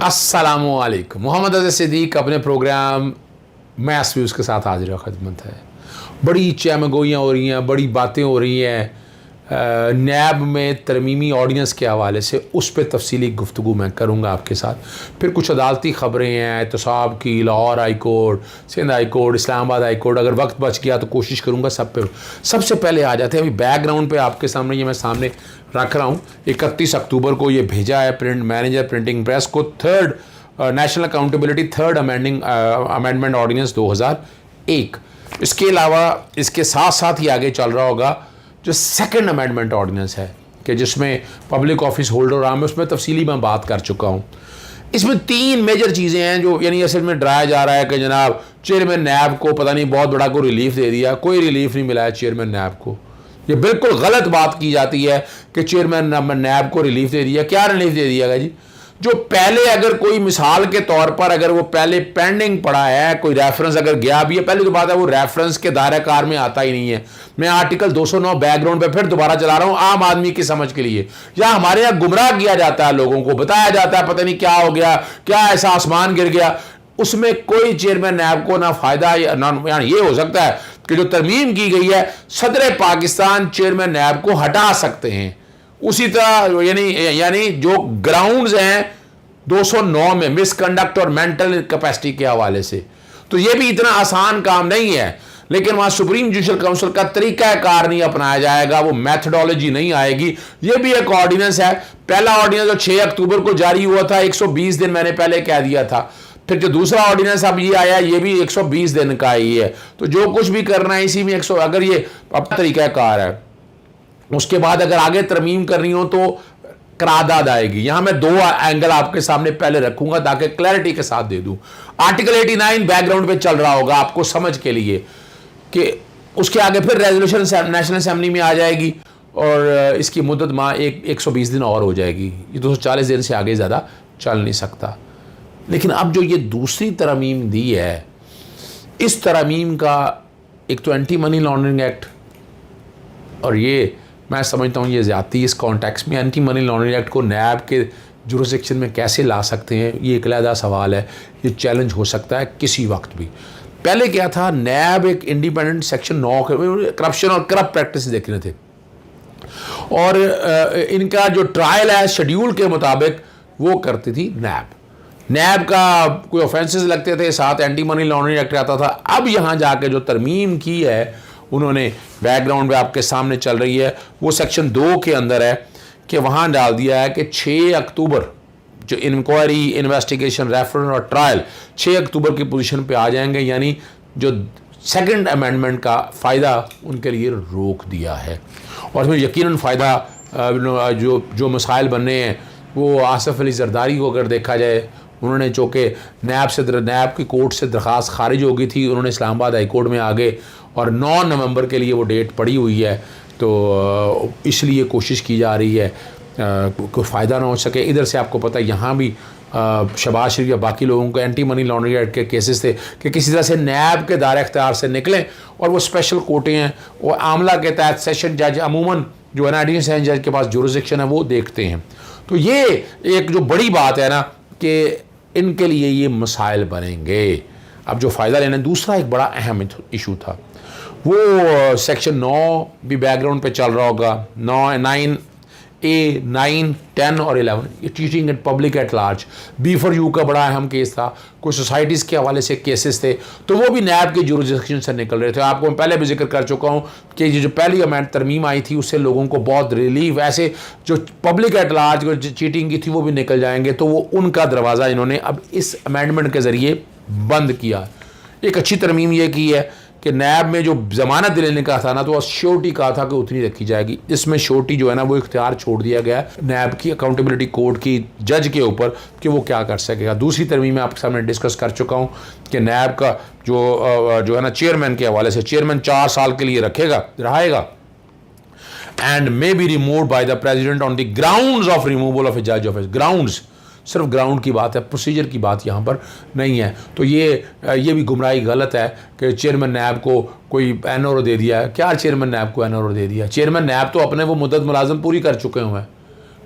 अस्सलामुअलैकुम। मोहम्मद अज़हर सिद्दीक अपने programme maths views के साथ हाजिर खिदमत है। बड़ी चहमगोइयाँ हो रही हैं, बड़ी बातें हो रही हैं नैब में तरमीमी ऑर्डिनेंस के हवाले से, उस पर तफसीली गुफ्तगू मैं करूँगा आपके साथ। फिर कुछ अदालती ख़बरें हैं एहतसाब की, Lahore high court, Sindh high court, Islamabad high court. अगर वक्त बच गया तो कोशिश करूँगा सब पे। सबसे पहले आ जाते हैं अभी बैकग्राउंड पे आपके सामने, ये मैं सामने रख रहा हूँ। 31 अक्टूबर को ये भेजा है प्रिंट मैनेजर प्रिंटिंग प्रेस को, third national accountability third amendment ordinance 2001। इसके अलावा इसके साथ साथ ही आगे चल रहा होगा जो सेकंड अमेंडमेंट ऑर्डिनेंस है कि जिसमें पब्लिक ऑफिस होल्डर आम है, उसमें तफसीली मैं बात कर चुका हूँ। इसमें 3 मेजर चीज़ें हैं जो यानी असल में डराया जा रहा है कि जनाब चेयरमैन नैब को पता नहीं बहुत बड़ा को रिलीफ दे दिया। कोई रिलीफ नहीं मिला है चेयरमैन नैब को। ये बिल्कुल गलत बात की जाती है कि चेयरमैन नैब को रिलीफ दे दिया। क्या रिलीफ दे दिया जी? जो पहले अगर कोई मिसाल के तौर पर अगर वो पहले पेंडिंग पड़ा है, कोई रेफरेंस अगर गया भी है, पहले तो बात है वो रेफरेंस के दायरे कार में आता ही नहीं है। मैं आर्टिकल 209 बैकग्राउंड पे फिर दोबारा चला रहा हूं आम आदमी की समझ के लिए। या हमारे यहाँ गुमराह किया जाता है, लोगों को बताया जाता है पता नहीं क्या हो गया, क्या ऐसा आसमान गिर गया। उसमें कोई चेयरमैन नैब को ना फायदा या ये हो सकता है कि जो तरमीम की गई है सदर पाकिस्तान चेयरमैन नैब को हटा सकते हैं। उसी तरह यानी जो ग्राउंड्स हैं 209 में मिसकंडक्ट और मेंटल कैपेसिटी के हवाले से, तो ये भी इतना आसान काम नहीं है। लेकिन वहां सुप्रीम जुडिशल काउंसिल का तरीकाकार नहीं अपनाया जाएगा, वो मैथडोलॉजी नहीं आएगी। ये भी एक ऑर्डिनेंस है। पहला ऑर्डिनेंस जो 6 अक्टूबर को जारी हुआ था 120 दिन मैंने पहले कह दिया था। फिर जो दूसरा ऑर्डिनेंस अब ये आया ये भी 120 दिन का ही है। तो जो कुछ भी करना है इसी में 100 अगर ये अपना तरीकाकार है, उसके बाद अगर आगे तरमीम करनी हो तो करारदाद आएगी। यहां मैं 2 एंगल आपके सामने पहले रखूंगा ताकि क्लैरिटी के साथ दे दूं। आर्टिकल 89 बैकग्राउंड पे चल रहा होगा आपको समझ के लिए कि उसके आगे फिर रेजोल्यूशन नेशनल असेंबली में आ जाएगी और इसकी मुद्दत 120 दिन और हो जाएगी। ये 240 दिन से आगे ज़्यादा चल नहीं सकता। लेकिन अब जो ये दूसरी तरमीम दी है, इस तरमीम का एक तो एंटी मनी लॉन्ड्रिंग एक्ट, और ये मैं समझता हूँ ये ज़्यादती इस कॉन्टेक्स्ट में। एंटी मनी लॉन्ड्रिंग एक्ट को नैब के जुरिसडिक्शन में कैसे ला सकते हैं, ये एक अलग सवाल है। ये चैलेंज हो सकता है किसी वक्त भी। पहले क्या था, नैब एक इंडिपेंडेंट सेक्शन 9 करप्शन और करप्ट प्रैक्टिस देख रहे थे, और इनका जो ट्रायल है शेड्यूल के मुताबिक वो करती थी नैब का कोई ऑफेंसेस लगते थे, साथ एंटी मनी लॉन्ड्रिंग एक्ट आता था। अब यहाँ जाके जो तरमीम की है उन्होंने बैकग्राउंड में आपके सामने चल रही है, वो सेक्शन 2 के अंदर है कि वहाँ डाल दिया है कि 6 अक्टूबर जो इंक्वायरी, इन्वेस्टिगेशन, रेफरेंस और ट्रायल 6 अक्टूबर की पोजीशन पे आ जाएंगे। यानी जो सेकंड अमेंडमेंट का फ़ायदा उनके लिए रोक दिया है। और इसमें यकीनन फ़ायदा जो मसाइल बनने हैं वो आसिफ अली जरदारी को अगर देखा जाए, उन्होंने चूँकि नैब की कोर्ट से दरख्वास्त खारिज हो गई थी, उन्होंने इस्लामाबाद हाई कोर्ट में आगे और 9 नवंबर के लिए वो डेट पड़ी हुई है। तो इसलिए कोशिश की जा रही है कोई फ़ायदा ना हो सके। इधर से आपको पता है यहाँ भी शहबाज शरीफ या बाकी लोगों को एंटी मनी लॉन्ड्रिंग एक्ट के केसेस थे कि किसी तरह से नैब के दायरे इख्तियार से निकलें, और वो स्पेशल कोर्टें हैं, वो आमला के तहत सेशन जज अमूमन जो है ना एडिशनल सेशन जज के पास जुरिसडिक्शन है वो देखते हैं। तो ये एक जो बड़ी बात है ना कि इनके लिए ये मसाइल बनेंगे। अब जो फ़ायदा लेना, दूसरा एक बड़ा अहम इशू था वो सेक्शन 9 भी बैकग्राउंड पे चल रहा होगा। 9 A, 9, 10 और 11 ये cheating eight public at large, B4U का बड़ा अहम केस था। कुछ सोसाइटीज़ के हवाले से केसेस थे, तो वो भी नैब के जुरिसडिक्शन से निकल रहे थे। आपको मैं पहले भी जिक्र कर चुका हूँ कि ये जो पहली तरमीम आई थी उससे लोगों को बहुत रिलीफ, ऐसे जो पब्लिक एट लार्ज जो चीटिंग की थी वो भी निकल जाएंगे। तो वो उनका दरवाज़ा इन्होंने अब इस अमेंडमेंट के ज़रिए बंद किया। एक अच्छी तरमीम ये की है कि नैब में जो ज़मानत लेने का था ना, तो श्योरिटी कहा था कि उतनी रखी जाएगी। इसमें श्योरिटी जो है ना वो इख्तियार छोड़ दिया गया नैब की अकाउंटेबिलिटी कोर्ट की जज के ऊपर कि वो क्या कर सकेगा। दूसरी तरमीम मैं आपके सामने डिस्कस कर चुका हूँ कि नैब का जो है ना चेयरमैन के हवाले से, चेयरमैन 4 साल के लिए रहेगा and may be removed by the president on the grounds of removal of a जज ऑफ ग्राउंड्स। सिर्फ ग्राउंड की बात है, प्रोसीजर की बात यहाँ पर नहीं है। तो ये भी गुमराही गलत है कि चेयरमैन नैब को कोई एनओआर दे दिया है। क्या चेयरमैन नैब को एनओआर दे दिया? चेयरमैन नैब तो अपने वो मुद्दत मुलाजम पूरी कर चुके हुए हैं।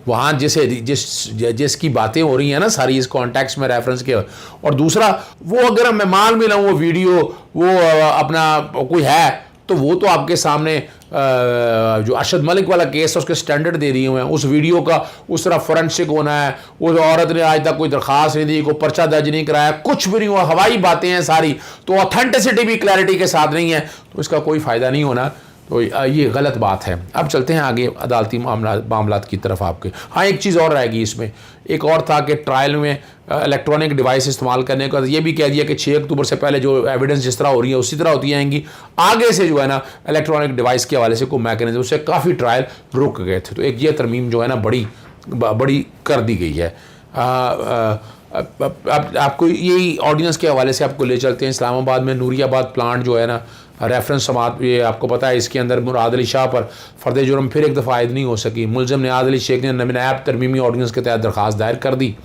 वहाँ जिसकी बातें हो रही हैं ना सारी इस कॉन्टेक्स्ट में रेफरेंस के, और दूसरा वो अगर मैं मान भी लाऊँ वो वीडियो वो अपना कोई है तो वो तो आपके सामने जो अरशद मलिक वाला केस है उसके स्टैंडर्ड दे दिए हुए हैं, उस वीडियो का उस तरह फोरेंसिक होना है, उस औरत ने आज तक कोई दरख्वास्त नहीं दी, कोई पर्चा दर्ज नहीं कराया, कुछ भी नहीं हुआ, हवाई बातें हैं सारी, तो ऑथेंटिसिटी भी क्लैरिटी के साथ नहीं है, तो इसका कोई फ़ायदा नहीं होना। तो ये गलत बात है। अब चलते हैं आगे अदालती मामलात की तरफ आपके। हाँ, एक चीज़ और रहेगी इसमें, एक और था कि ट्रायल में इलेक्ट्रॉनिक डिवाइस इस्तेमाल करने का ये भी कह दिया कि 6 अक्टूबर से पहले जो एविडेंस जिस तरह हो रही है उसी तरह होती जाएंगी, आगे से जो है ना इलेक्ट्रॉनिक डिवाइस के हवाले से कोई मैकेनिज्म, उससे काफ़ी ट्रायल रुक गए थे। तो एक ये तरमीम जो है ना बड़ी कर दी गई है। आपको यही ऑर्डिनेंस के हवाले से आपको ले चलते हैं। इस्लामाबाद में नूरियाबाद प्लांट जो है ना रेफरेंस समात, ये आपको पता है, इसके अंदर मुराद अली शाह पर फ़र्द जुर्म फिर एक दफ़ा आयद नहीं हो सकी। मुलज़म नियाज़ अली शेख ने नायब तरमीमी ऑर्डिनेंस के तहत दरख्वास्त दायर कर दी।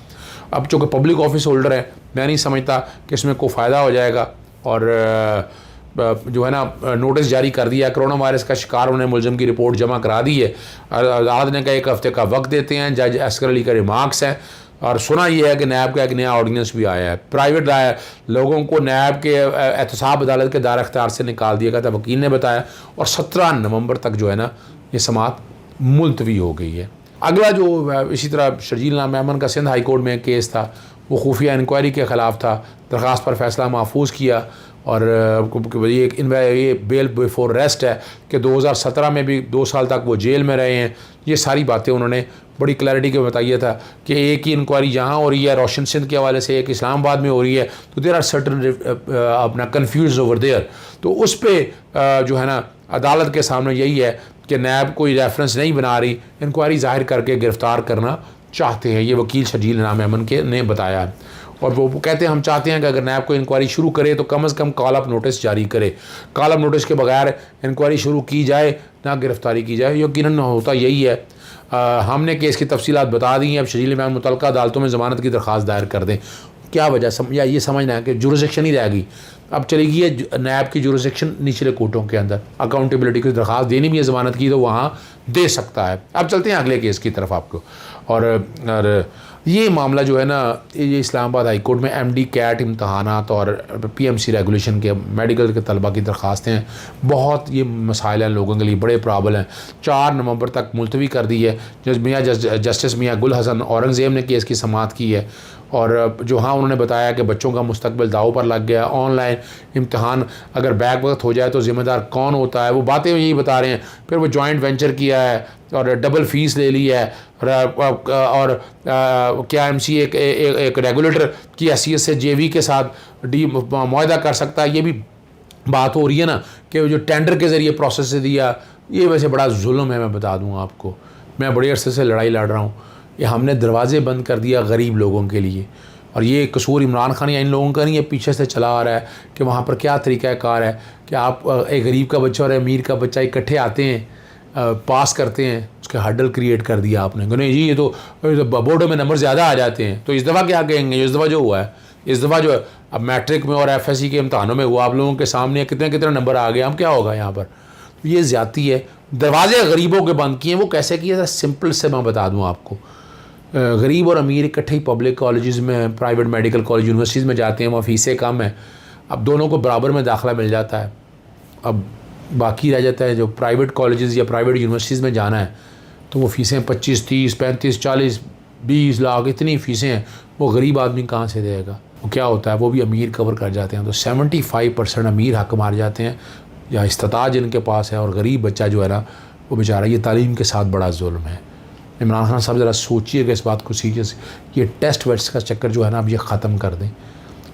अब चूँकि पब्लिक ऑफिस होल्डर है, मैं नहीं समझता कि इसमें कोई फ़ायदा हो जाएगा, और जो है ना नोटिस जारी कर दिया। कोरोना वायरस का शिकार होने मुलज़म की रिपोर्ट जमा करा दी है। अदालत ने कहा 1 हफ़्ते का वक्त देते हैं। जज असगर अली का रिमार्क्स है, और सुना यह है कि नैब का एक नया ऑर्डिनेंस भी आया है। प्राइवेट लोगों को नैब के एहतसाब अदालत के दायर अख्तियार से निकाल दिया गया था, वकील ने बताया, और 17 नवंबर तक जो है ना ये समात मुलतवी हो गई है। अगला जो इसी तरह शर्जील नाम अमन का सिंध हाई कोर्ट में केस था, वो खुफिया इंक्वायरी के ख़िलाफ़ था। दरख्वास्त पर फैसला महफूज किया, और ये बेल बिफोर रेस्ट है कि 2017 में भी 2 साल तक वो जेल में रहे हैं। ये सारी बातें उन्होंने बड़ी क्लैरिटी के बताया था कि एक ही इंक्वायरी यहाँ हो रही है रोशन सिंध के हवाले से, एक इस्लामाबाद में हो रही है, तो देर आर सर्टन अपना कन्फ्यूज ओवर देयर। तो उस पर जो है ना अदालत के सामने यही है कि नैब कोई रेफरेंस नहीं बना रही, इंक्वायरी ज़ाहिर करके गिरफ़्तार करना चाहते हैं। ये वकील शर्जील नाम अमन के ने बताया, और वो कहते हैं हम चाहते हैं कि अगर नैब को इंक्वायरी शुरू करे तो कम से कम कॉल अप नोटिस जारी करे। कॉल अप नोटिस के बगैर इंक्वायरी शुरू की जाए ना गिरफ़्तारी की जाए। यकीनन होता यही है। हमने केस की तफसीलात बता दी हैं। अब शर्जील इमाम मुतल्लिका अदालतों में ज़मानत की दरख्वास्त दायर कर दें। क्या वजह या ये समझना है कि जुरिसडिक्शन ही रहेगी, अब चलेगी है नैब की जुरिसडिक्शन निचले कोर्टों के अंदर। अकाउंटेबिलिटी की दरख्वास्त देनी भी है ज़मानत की तो वहाँ दे सकता है। अब चलते हैं अगले केस की तरफ आपको, और ये मामला जो है ना ये इस्लामाबाद हाई कोर्ट में MD कैट इम्तहानात और PMC रेगुलेशन के मेडिकल के तलबा की दरख्वास्तें हैं। बहुत ये मसाइल हैं लोगों के लिए, बड़े प्रॉब्लम हैं। 4 नवंबर तक मुलतवी कर दी है। जस्टिस मियाँ गुल हसन औरंगज़ेब ने केस की समाअत की है, और जो हाँ उन्होंने बताया कि बच्चों का मुस्तकबिल दाव पर लग गया। ऑनलाइन इम्तहान अगर बैक वक्त हो जाए तो ज़िम्मेदार कौन होता है, वो बातें यही बता रहे हैं। फिर वो जॉइंट वेंचर किया है और डबल फीस ले ली है, और क्या MC एक रेगुलेटर की हैसियत से JV के साथ मुआहदा कर सकता है। ये भी बात हो रही है ना कि जो टेंडर के ज़रिए प्रोसेस से दिया, ये वैसे बड़ा जुल्म है। मैं बता दूँ आपको, मैं बड़े अरसे से लड़ाई लड़ रहा हूँ। ये हमने दरवाज़े बंद कर दिया गरीब लोगों के लिए, और ये कसूर इमरान खान या इन लोगों का नहीं है, पीछे से चला आ रहा है कि वहाँ पर क्या तरीक़ाकार है कि आप एक गरीब का बच्चा और अमीर का बच्चा इकट्ठे आते हैं, पास करते हैं, उसके हर्डल क्रिएट कर दिया आपने। नहीं जी, ये तो बोर्डों में नंबर ज़्यादा आ जाते हैं। तो इस दफ़ा क्या कहेंगे? इस दफ़ा जो हुआ है, इस दफ़ा जो अब मैट्रिक में और FSC के इम्तहानों में हुआ, आप लोगों के सामने कितने कितने नंबर आ गए, हम क्या होगा यहाँ पर? तो ये ज़्यादती है। दरवाजे गरीबों के बंद किए, वो कैसे किए? सिंपल से मैं बता दूँ आपको। गरीब और अमीर इकट्ठे ही पब्लिक कॉलेजेस में, प्राइवेट मेडिकल कॉलेज यूनिवर्सिटीज़ में जाते हैं, वहाँ फ़ीसें कम है। अब दोनों को बराबर में दाखिला मिल जाता है। अब बाकी रह जाता है जो प्राइवेट कॉलेजेस या प्राइवेट यूनिवर्सिटीज़ में जाना है, तो वो फ़ीसें 25, 30, 35, 40, 20 लाख इतनी फ़ीसें हैं। वो गरीब आदमी कहाँ से देगा? वो क्या होता है, वो भी अमीर कवर कर जाते हैं। तो 75% अमीर हक मार जाते हैं या इस्तिताअ जिनके पास है, और गरीब बच्चा जो है ना वो बेचारा, ये तालीम के साथ बड़ा जुल्म है। इमरान खान साहब ज़रा सोचिएगा इस बात को सीरियस। ये टेस्ट वेस्ट का चक्कर जो है ना अब ये ख़त्म कर दें।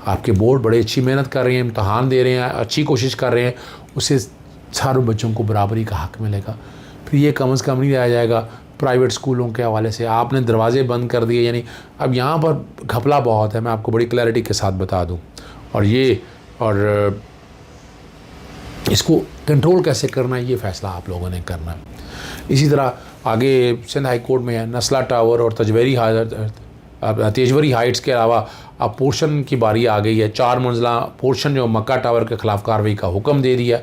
आपके बोर्ड बड़े अच्छी मेहनत कर रहे हैं, इम्तहान दे रहे हैं, अच्छी कोशिश कर रहे हैं, उससे सारों बच्चों को बराबरी का हक़ मिलेगा। फिर ये कम से कम नहीं रह जाएगा प्राइवेट स्कूलों के हवाले से। आपने दरवाजे बंद कर दिए, यानी अब यहाँ पर घपला बहुत है। मैं आपको बड़ी क्लैरिटी के साथ बता दूँ, और इसको कंट्रोल कैसे करना है ये फ़ैसला आप लोगों ने करना है। इसी तरह आगे सिंध हाई कोर्ट में है नस्ला टावर और तेजवरी हाइट्स के अलावा अब पोर्शन की बारी आ गई है। 4 मंजिला पोर्शन जो मक्का टावर के ख़िलाफ़ कार्रवाई का हुक्म दे दिया,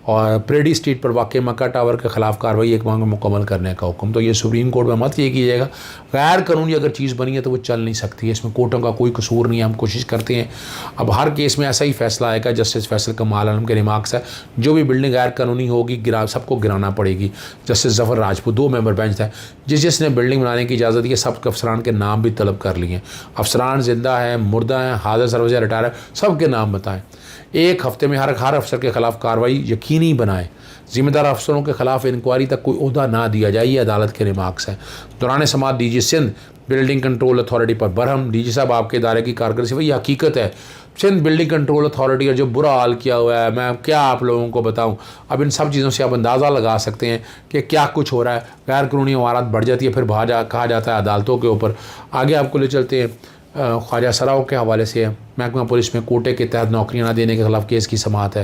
और प्रेडी स्ट्रीट पर वाक़ मक्का टावर के ख़िलाफ़ कार्रवाई 1 माह में मुकम्मल करने का हुक्म। तो ये सुप्रीम कोर्ट में मत ये कीजिएगा, गैर कानूनी अगर चीज़ बनी है तो वो चल नहीं सकती है, इसमें कोर्टों का कोई कसूर नहीं है। हम कोशिश करते हैं अब हर केस में ऐसा ही फैसला आएगा। जस्टिस फैसल कमाल आलम के रिमार्क्स है, जो भी बिल्डिंग गैर कानूनी होगी सबको गिराना पड़ेगी। Justice Zafar Rajput 2 member bench है, जिसने बिल्डिंग बनाने की इजाज़त दी है, सब अफसरान के नाम भी तलब कर लिए। अफसरान जिंदा हैं, मुर्दा हैं, हाज़िर सरवजा रिटायर है, सबके नाम बताएं। 1 हफ्ते में हर अफसर के ख़िलाफ़ कार्रवाई यकीनी बनाएं। ज़िम्मेदार अफसरों के ख़िलाफ़ इंक्वायरी तक कोई ओहदा ना दिया जाए, ये अदालत के रिमार्क्स हैं। दौरान समाअत DG Sindh building control authority पर बरहम। DG साहब आपके इदारे की कारकर्दगी वही हकीकत है, सिंध बिल्डिंग कंट्रोल अथॉरिटी का जो बुरा हाल किया हुआ है, मैं क्या आप लोगों को बताऊं। अब इन सब चीज़ों से आप अंदाज़ा लगा सकते हैं कि क्या कुछ हो रहा है। गैर कानूनी इमारत बढ़ जाती है, फिर कहा जाता है अदालतों के ऊपर। आगे आपको ले चलते हैं, ख्वाजा सराओं के हवाले से महकमा पुलिस में कोटे के तहत नौकरियां ना देने के खिलाफ केस की समाअत है।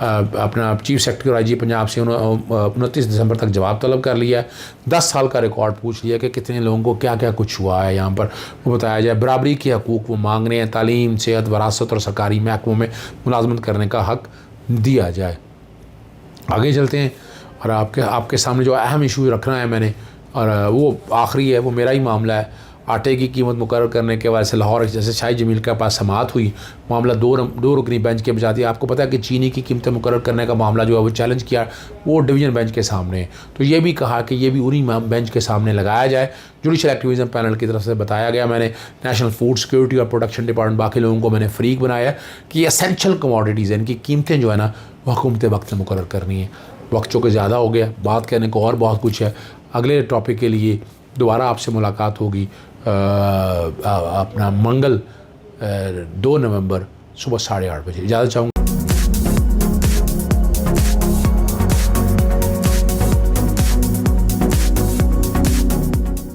अपना चीफ सेक्रेटरी और IG पंजाब से 29 दिसंबर तक जवाब तलब कर लिया है। 10 साल का रिकॉर्ड पूछ लिया कि कितने लोगों को क्या क्या कुछ हुआ है यहाँ पर, वो बताया जाए। बराबरी के हकूक़ वो मांग रहे हैं, तालीम, सेहत, वरासत और सरकारी महकमों में मुलाजमत करने का हक दिया जाए। आगे चलते हैं और आपके सामने जो अहम इशू रखना है मैंने, और वो आखिरी है, वो मेरा ही मामला है। आटे की कीमत मुकर्रर करने के वजह से लाहौर जैसे शाही जमील के पास समाअत हुई, मामला दो रुकनी बेंच के बजाती है। आपको पता है कि चीनी की कीमतें मुकर्रर करने का मामला जो है वो चैलेंज किया, वो डिवीज़न बेंच के सामने है। तो ये भी कहा कि ये भी उन्हीं बेंच के सामने लगाया जाए। जुडिशल एक्टिविज़म पैनल की तरफ से बताया गया, मैंने नेशनल फूड सिक्योरिटी और प्रोडक्शन डिपार्टमेंट बाकी लोगों को मैंने फ्रीक बनाया कि एसेंशियल कमोडिटीज़ हैं, इनकी कीमतें जो है ना वो हुकूमत वक्त मुकर्रर करनी है। वक्त चूँकि ज़्यादा हो गया, बात करने को और बहुत कुछ है। अगले टॉपिक के लिए दोबारा आपसे मुलाकात होगी अपना मंगल 2 नवंबर सुबह 8:30 बजे। इजाज़त चाहूँगा।